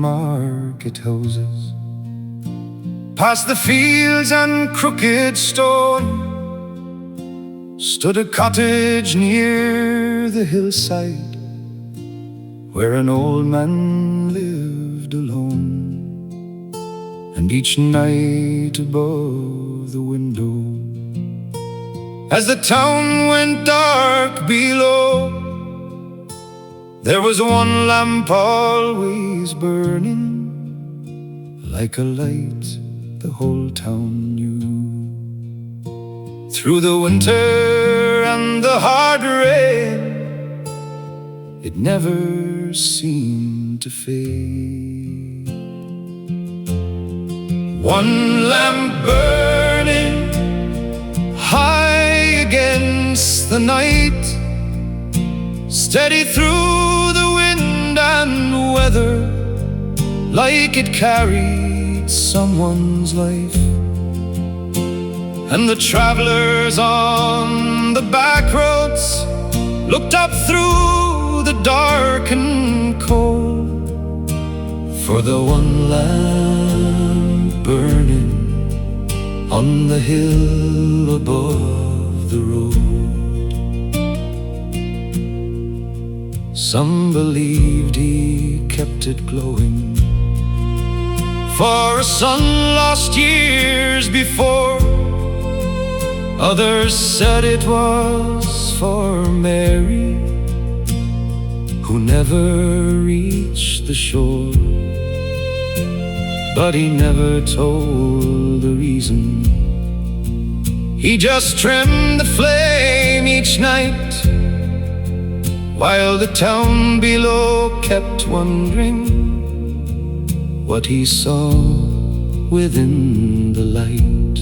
market houses, past the fields and crooked stone, stood a cottage near the hillside, where an old man lived alone. And each night above the window, as the town went dark below, there was one lamp always burning, like a light the whole town knew. Through the winter and the hard rain, it never seemed to fade. One lamp burning high against the night, steady through the wind and weather, like it carried someone's life. And the travelers on the back roads looked up through the dark and cold for the one lamp burning on the hill above the road. Some believed he kept it glowing for a son lost years before. Others said it was for Mary, who never reached the shore. But he never told the reason. He just trimmed the flame each night, while the town below kept wondering what he saw within the light.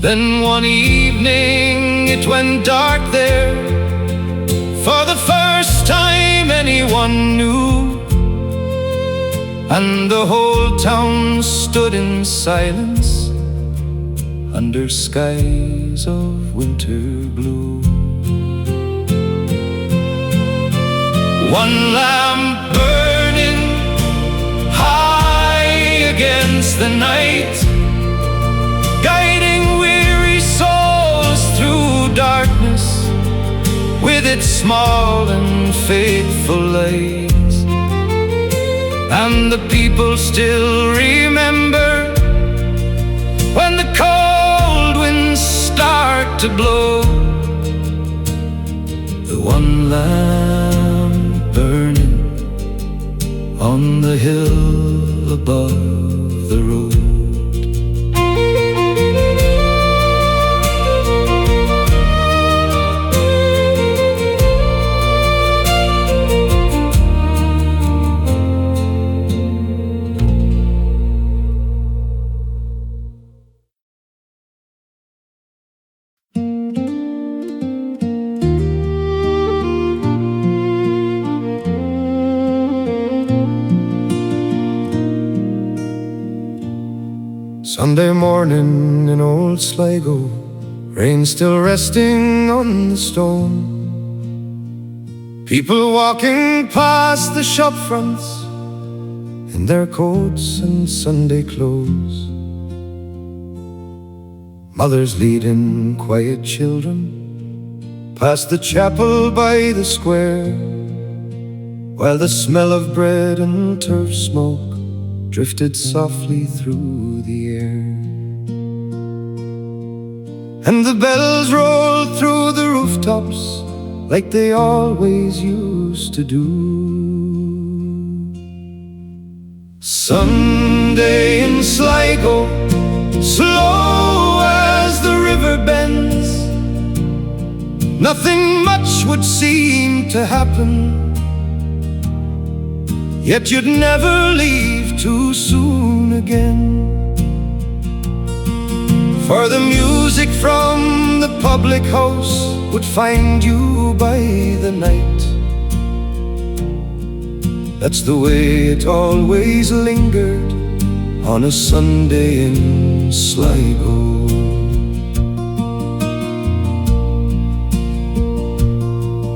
Then one evening it went dark there, for the first time anyone knew, and the whole town stood in silence under skies of winter blue. One lamp burning high against the night, guiding weary souls through darkness with its small and faithful light. And the people still remember when the cold winds start to blow, the one lamp burning on the hill above the road. Sunday morning in old Sligo, rain still resting on the stone. People walking past the shop fronts in their coats and Sunday clothes. Mothers leading quiet children past the chapel by the square, while the smell of bread and turf smoke drifted softly through the air. And the bells rolled through the rooftops like they always used to do. Sunday in Sligo, slow as the river bends, nothing much would seem to happen, yet you'd never leave too soon again. For the music from the public house would find you by the night. That's the way it always lingered on a Sunday in Sligo.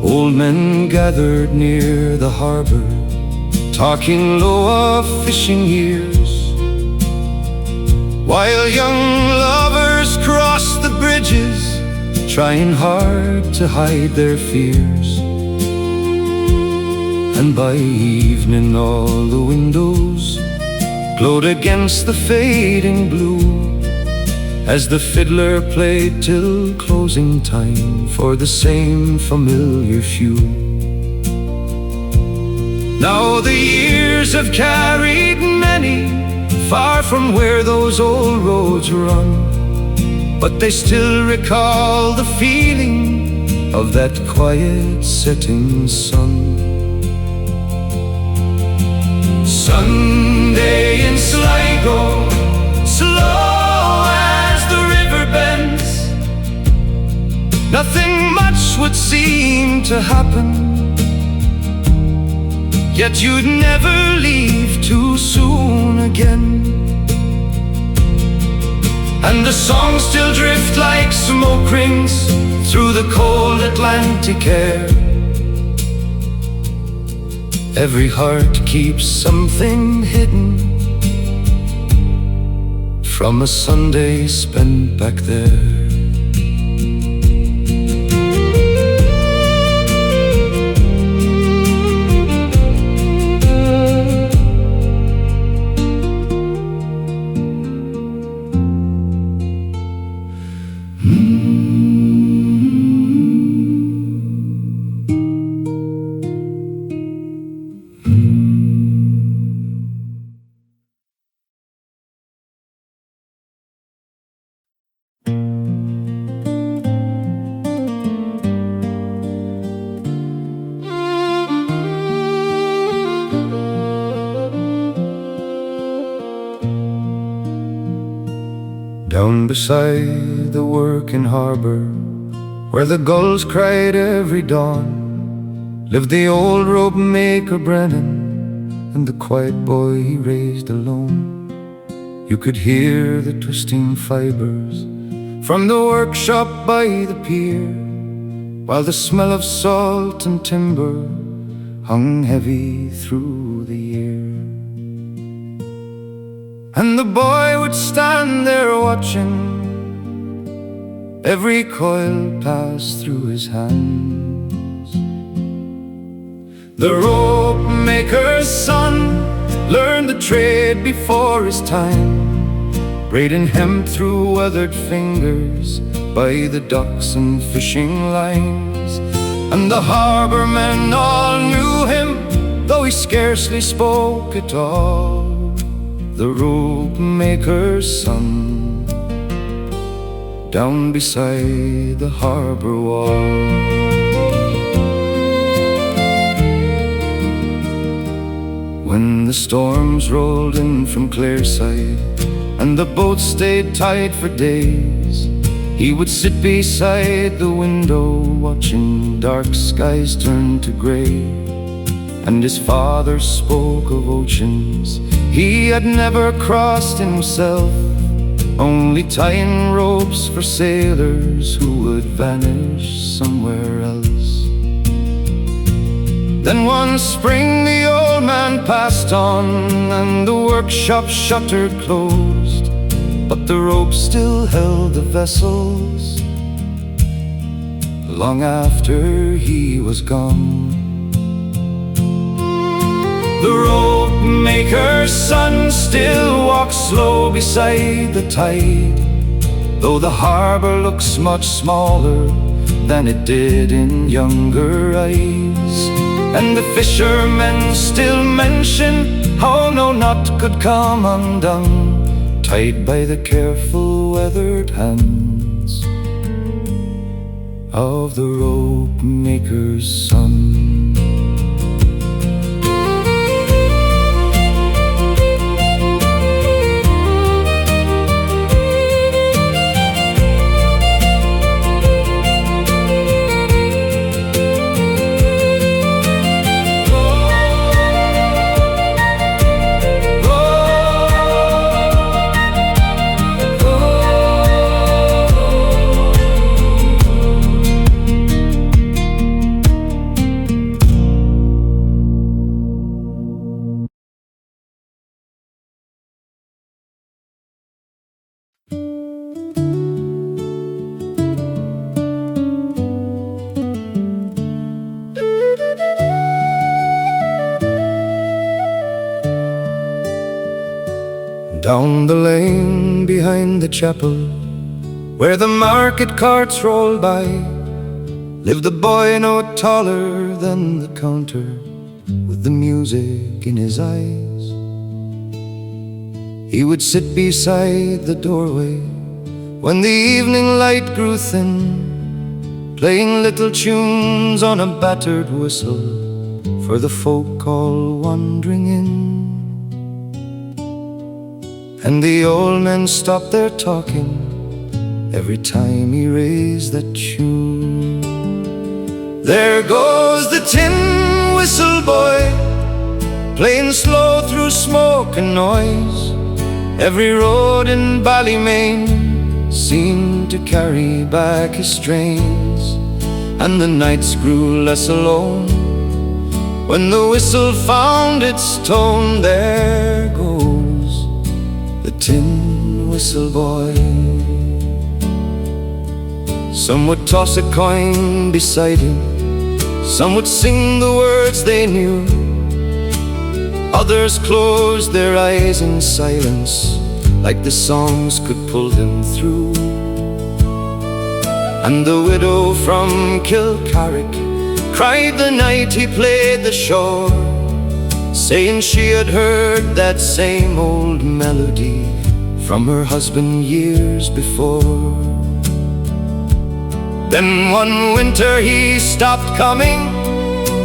Old men gathered near the harbor talking low of fishing years, while young lovers cross the bridges, trying hard to hide their fears. And by evening all the windows glowed against the fading blue, as the fiddler played till closing time for the same familiar few. Now the years have carried many far from where those old roads run, but they still recall the feeling of that quiet setting sun. Sunday in Sligo, slow as the river bends, nothing much would seem to happen, yet you'd never leave too soon again. And the songs still drift like smoke rings through the cold Atlantic air. Every heart keeps something hidden from a Sunday spent back there. Down beside the working harbour, where the gulls cried every dawn, lived the old rope maker Brennan, and the quiet boy he raised alone. You could hear the twisting fibres from the workshop by the pier, while the smell of salt and timber hung heavy through the year. And the boy would stand there watching every coil pass through his hands. The rope maker's son learned the trade before his time, braiding hemp through weathered fingers by the docks and fishing lines. And the harbour men all knew him, though he scarcely spoke at all. The rope maker's son, down beside the harbour wall. When the storms rolled in from Clearside and the boat stayed tight for days, he would sit beside the window watching dark skies turn to grey. And his father spoke of oceans he had never crossed himself, only tying ropes for sailors who would vanish somewhere else. Then one spring the old man passed on, and the workshop shutter closed, but the rope still held the vessels long after he was gone. The rope maker's son still walks slow beside the tide, though the harbour looks much smaller than it did in younger eyes. And the fishermen still mention how no knot could come undone, tied by the careful weathered hands of the rope maker's son. Down the lane behind the chapel, where the market carts roll by, lived a boy no taller than the counter, with the music in his eyes. He would sit beside the doorway when the evening light grew thin, playing little tunes on a battered whistle for the folk all wandering in. And the old men stopped their talking every time he raised that tune. There goes the tin whistle boy, playing slow through smoke and noise. Every road in Ballymain seemed to carry back his strains, and the nights grew less alone when the whistle found its tone. There goes the tin whistle boy. Some would toss a coin beside him, some would sing the words they knew, others closed their eyes in silence, like the songs could pull them through. And the widow from Kilcarrick cried the night he played the shore, saying she had heard that same old melody from her husband years before. Then one winter he stopped coming,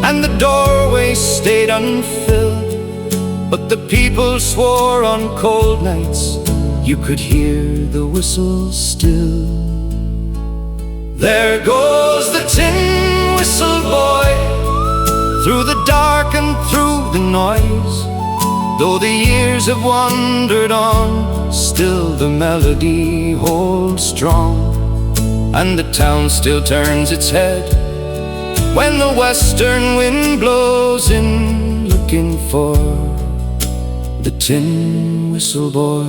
and the doorway stayed unfilled, but the people swore on cold nights you could hear the whistle still. There goes the tin whistle boy, through the dark and through the noise. Though the years have wandered on, still the melody holds strong, and the town still turns its head when the western wind blows in, looking for the tin whistle boy.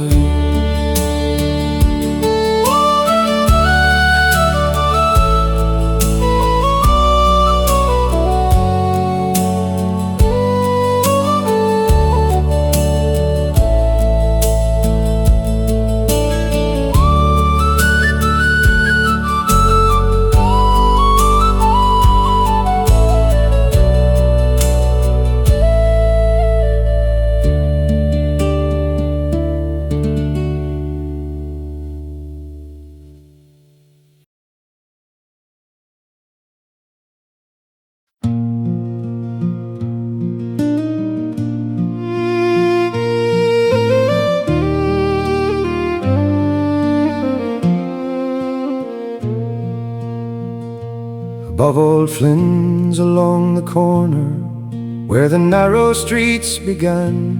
Above old Flynn's along the corner, where the narrow streets began,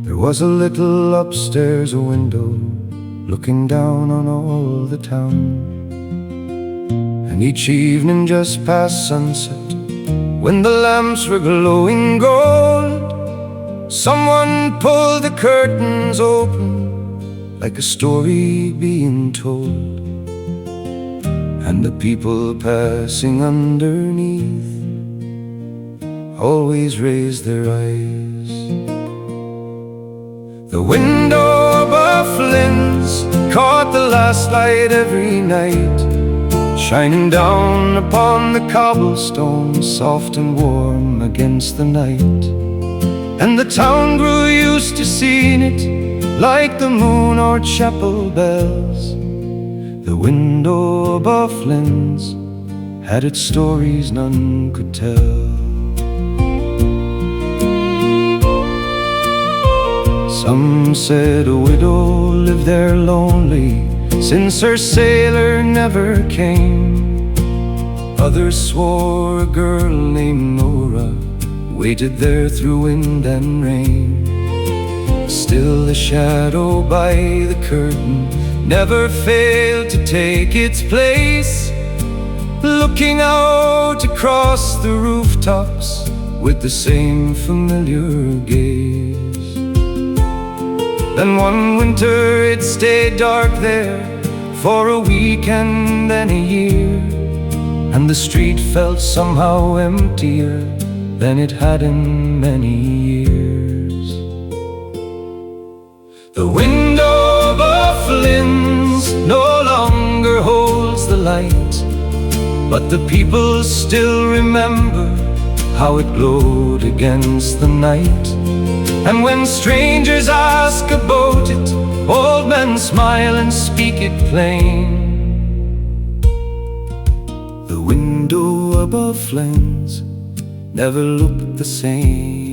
there was a little upstairs a window looking down on all the town. And each evening just past sunset, when the lamps were glowing gold, someone pulled the curtains open like a story being told. And the people passing underneath always raised their eyes. The window above Flynn's caught the last light every night, shining down upon the cobblestones, soft and warm against the night. And the town grew used to seeing it, like the moon or chapel bells. The window above Flynn's had its stories none could tell. Some said a widow lived there lonely, since her sailor never came. Others swore a girl named Nora waited there through wind and rain. Still the shadow by the curtain never failed to take its place, looking out across the rooftops with the same familiar gaze. Then one winter it stayed dark there for a week and then a year, and the street felt somehow emptier than it had in many years. but the people still remember how it glowed against the night. And when strangers ask about it, old men smile and speak it plain. The window above flames never looked the same.